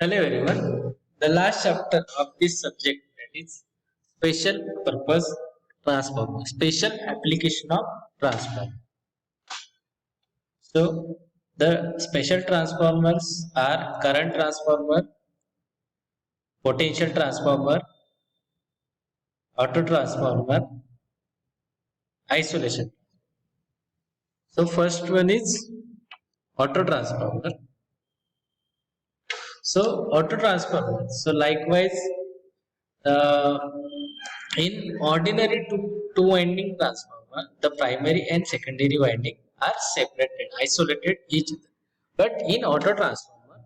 Hello everyone. The last chapter of this subject, that is special purpose transformer, special application of transformer. So the special transformers are current transformer, potential transformer, auto transformer, isolation. So first one is auto transformer. So auto transformer. So likewise, uh, in ordinary two winding transformer, the primary and secondary winding are separated, isolated each other. But in auto transformer,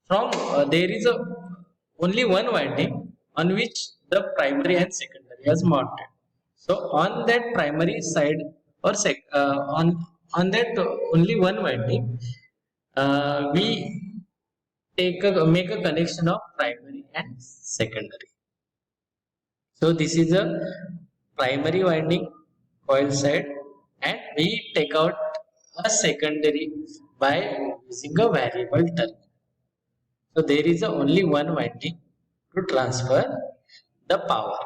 from there is a only one winding on which the primary and secondary is mounted. So on that primary side or on that only one winding, we make a connection of primary and secondary. So this is a primary winding coil side, and we take out a secondary by using a variable terminal. So there is only one winding to transfer the power.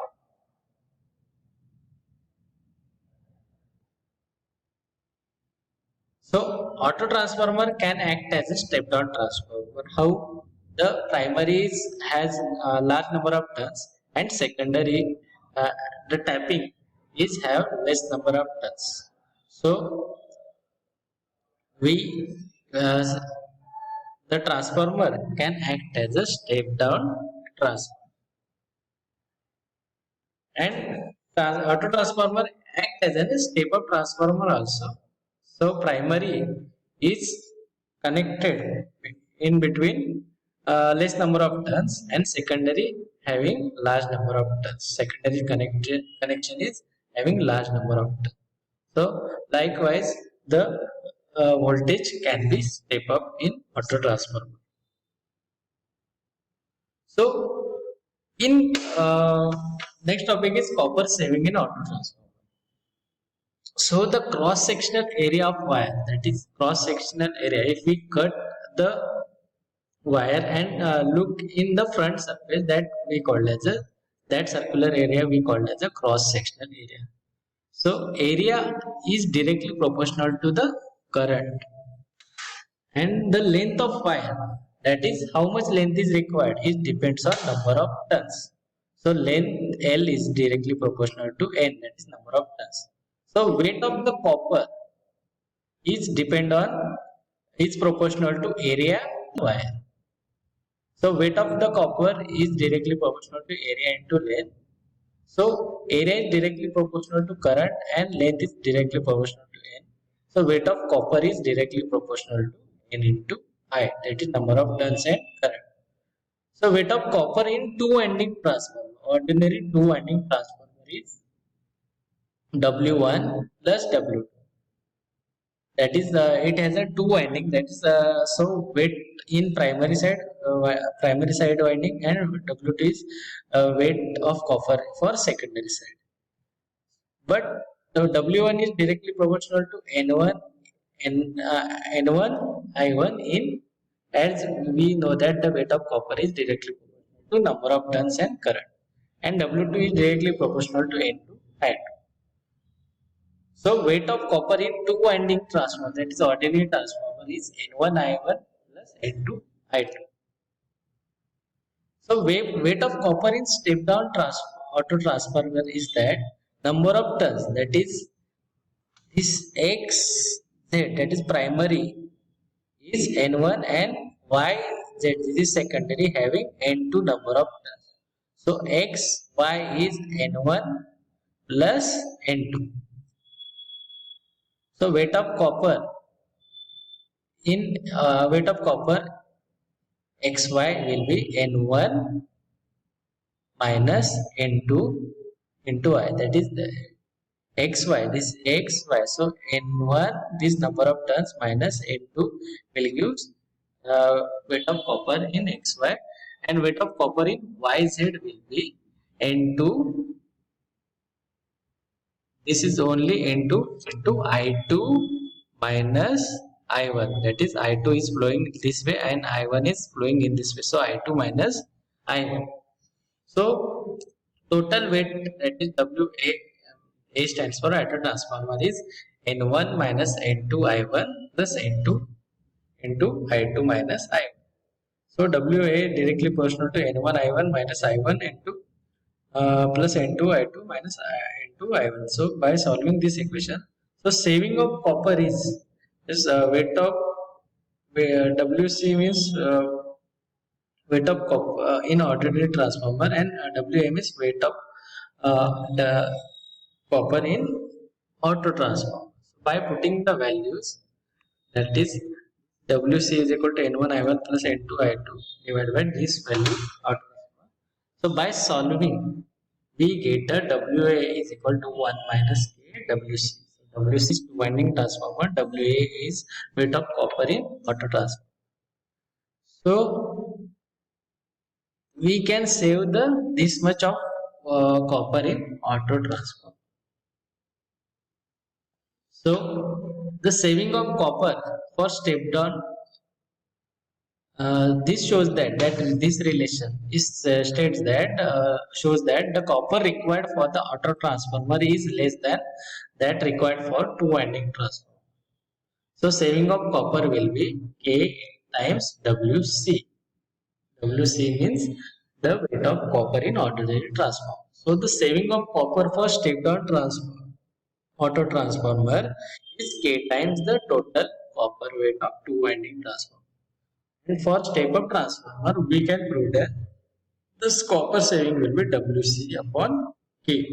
So auto transformer can act as a step down transformer. How? The primary has a large number of turns, and secondary, uh, the tapping is have less number of turns. So we uh, the transformer can act as a step down transformer, and auto transformer act as a step up transformer also. So primary is connected in between less number of turns, and secondary having large number of turns. Secondary connection is having large number of turns. So likewise, the voltage can be step up in auto transformer. So in next topic is copper saving in auto transformer. So the cross sectional area of wire, that is cross sectional area, if we cut the wire and look in the front surface, that we call as a, that circular area we call as a cross sectional area. So area is directly proportional to the current, and the length of wire, that is how much length is required, it depends on number of turns. So length L is directly proportional to N, that is number of turns. So weight of the copper is depend on, is proportional to area wire. So weight of the copper is directly proportional to area into length. So area is directly proportional to current and length is directly proportional to N. So weight of copper is directly proportional to N into I, that is number of turns and current. So weight of copper in two winding transformer, ordinary two winding transformer, is W1 plus W2. That is it has a two winding, that is so weight in primary side winding, and W2 is weight of copper for secondary side. But the W1 is directly proportional to N1 N1 I1 in, as we know that the weight of copper is directly proportional to number of turns and current, and W2 is directly proportional to N2 I2. So weight of copper in two winding transformer, that is ordinary transformer, is N1 I1 plus N2 I2. So weight of copper in step down auto transformer is that number of turns, that is this X Z, that is primary, is N1, and Y Z, this is secondary, having N2 number of turns. So X Y is N1 plus N2. So weight of copper in weight of copper XY will be N1 minus N2 into I, that is the XY, this XY. So N1, this number of turns, minus N2 will give weight of copper in XY, and weight of copper in YZ will be N2. This is only N2 into I2 minus I1, that is I2 is flowing this way and I1 is flowing in this way. So I2 minus I1. So total weight, that is WA, A stands for auto transformer, is N1 minus N2 I1 plus N2 into I2 minus I1. So WA directly proportional to N1 I1 minus I1 into plus N2 I2 minus N2 I1. So by solving this equation, so saving of copper is weight of WC means weight of copper in ordinary transformer, and WM is weight of the copper in auto transformer. So by putting the values, that is WC is equal to N1 I1 plus N2 I2 divided by this value auto transformer. So by solving, we get the WA is equal to 1 minus K WC. So WC is winding transformer, WA is weight of copper in auto transformer. So we can save the this much of copper in auto transformer. So the saving of copper for step down, this shows that this relation is states that shows that the copper required for the auto transformer is less than that required for two winding transformer. So saving of copper will be K times WC. WC means the weight of copper in ordinary transformer. So the saving of copper for step down transformer, auto transformer, is K times the total copper weight of two winding transformer. And for step up transformer, we can prove that this copper saving will be WC upon K.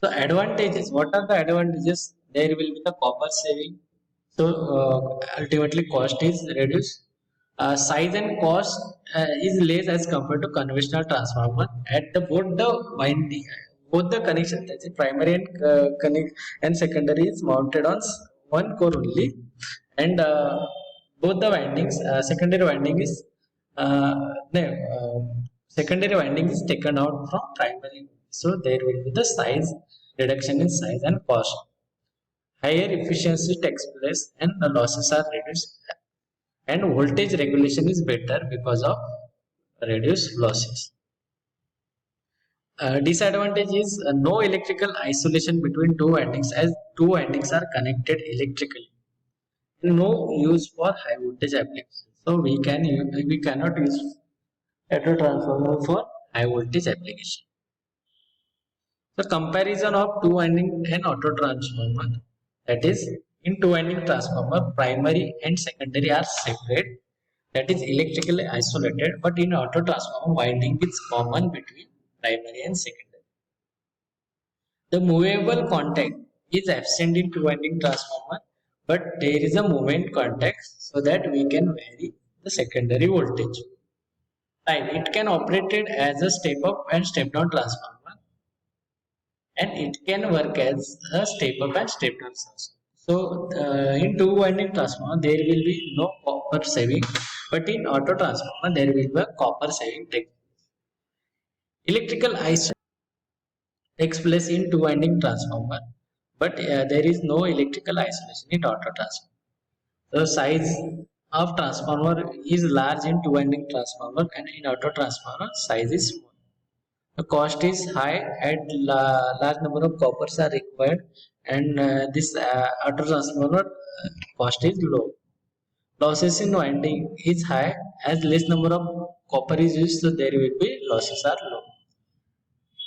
So advantages, what are the advantages? There will be the copper saving. So ultimately cost is reduced. Size and cost is less as compared to conventional transformer. At the both the winding, both the connection, that is primary and connect and secondary is mounted on one core only, and both the windings, secondary winding is no, secondary winding is taken out from primary. So there will be the size reduction in size and cost. Higher efficiency takes place and the losses are reduced, and voltage regulation is better because of reduced losses. Disadvantage is no electrical isolation between two windings, as two windings are connected electrically. No use for high voltage applications. So we cannot use auto transformer for high voltage application. So comparison of two winding and auto transformer, that is in two winding transformer primary and secondary are separate, that is electrically isolated, but in auto transformer winding is common between primary and secondary. The movable contact is absent in two winding transformer, but there is a movement contact so that we can vary the secondary voltage. Right, it can operate as a step up and step down transformer, and it can work as a step up and step down transformer. So in two winding transformer there will be no copper saving, but in auto transformer there will be a copper saving take place. Electrical isolation takes place in two winding transformer, but there is no electrical isolation in auto transformer. The size of transformer is large in two winding transformer, and in auto transformer size is small. The cost is high and large number of coppers are required, and this auto transformer cost is low. Losses in winding is high as less number of copper is used, so there will be losses are low.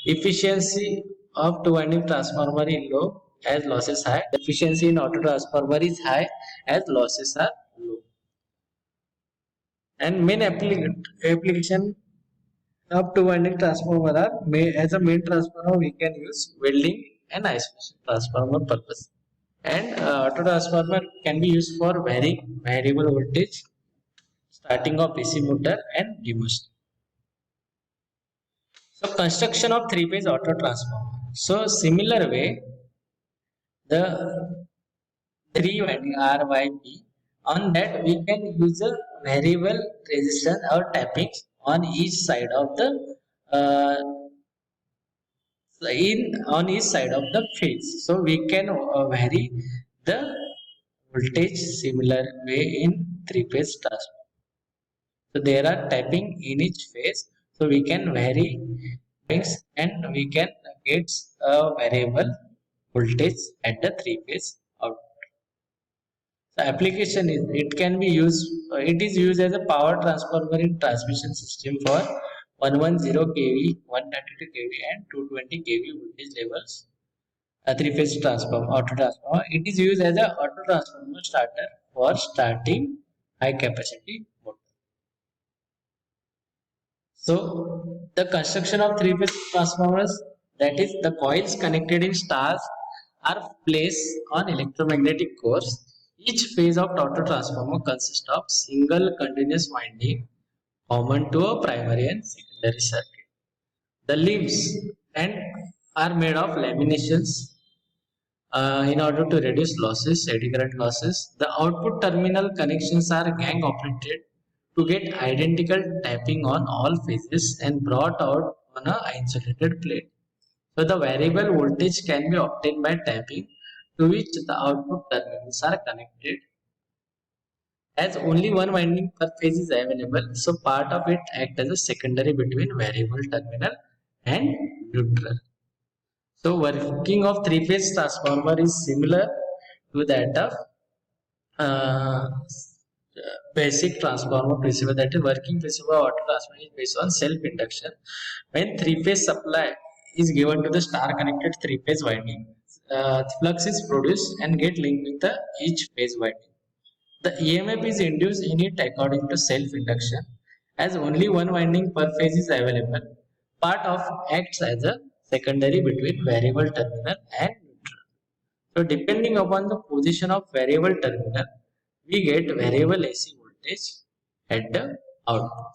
Efficiency of two winding transformer is low as losses high. Efficiency in auto transformer is high as losses are low. And main application of two winding transformer are as a main transformer we can use welding and isolation transformer purpose. And auto transformer can be used for varying variable voltage, starting of AC motor and demotion. So construction of three-phase auto transformer. So similar way, the three winding RYB, on that we can use a variable resistance or tappings on each side of the in on each side of the phase. So we can vary the voltage similar way in three-phase transformer. So there are tapping in each phase, so we can vary things and we can get a variable voltage at the three-phase output. The application is it can be used. It is used as a power transformer in transmission system for 110 kV, 132 kV, and 220 kV voltage levels. A three-phase transformer, auto transformer. It is used as a auto transformer starter for starting high capacity motor. So the construction of three-phase transformers, that is the coils connected in stars, are placed on electromagnetic cores. Each phase of auto transformer consists of single continuous winding common to a primary and secondary circuit. The limbs and are made of laminations in order to reduce losses, eddy current losses. The output terminal connections are gang operated to get identical tapping on all phases and brought out on a insulated plate. So the variable voltage can be obtained by tapping to which the output terminals are connected. As only one winding per phase is available, so part of it acts as a secondary between variable terminal and neutral. So working of three-phase transformer is similar to that of uh, basic transformer principle, that is working principle of auto transformer is based on self-induction. When three-phase supply is given to the star-connected three-phase winding, flux is produced and get linked with the each phase winding. The EMF is induced in it according to self-induction. As only one winding per phase is available, part of acts as a secondary between variable terminal and neutral. So depending upon the position of variable terminal, we get variable AC voltage at the output.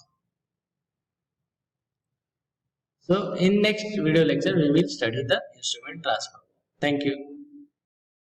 So in next video lecture, we will study the instrument transformer. Thank you.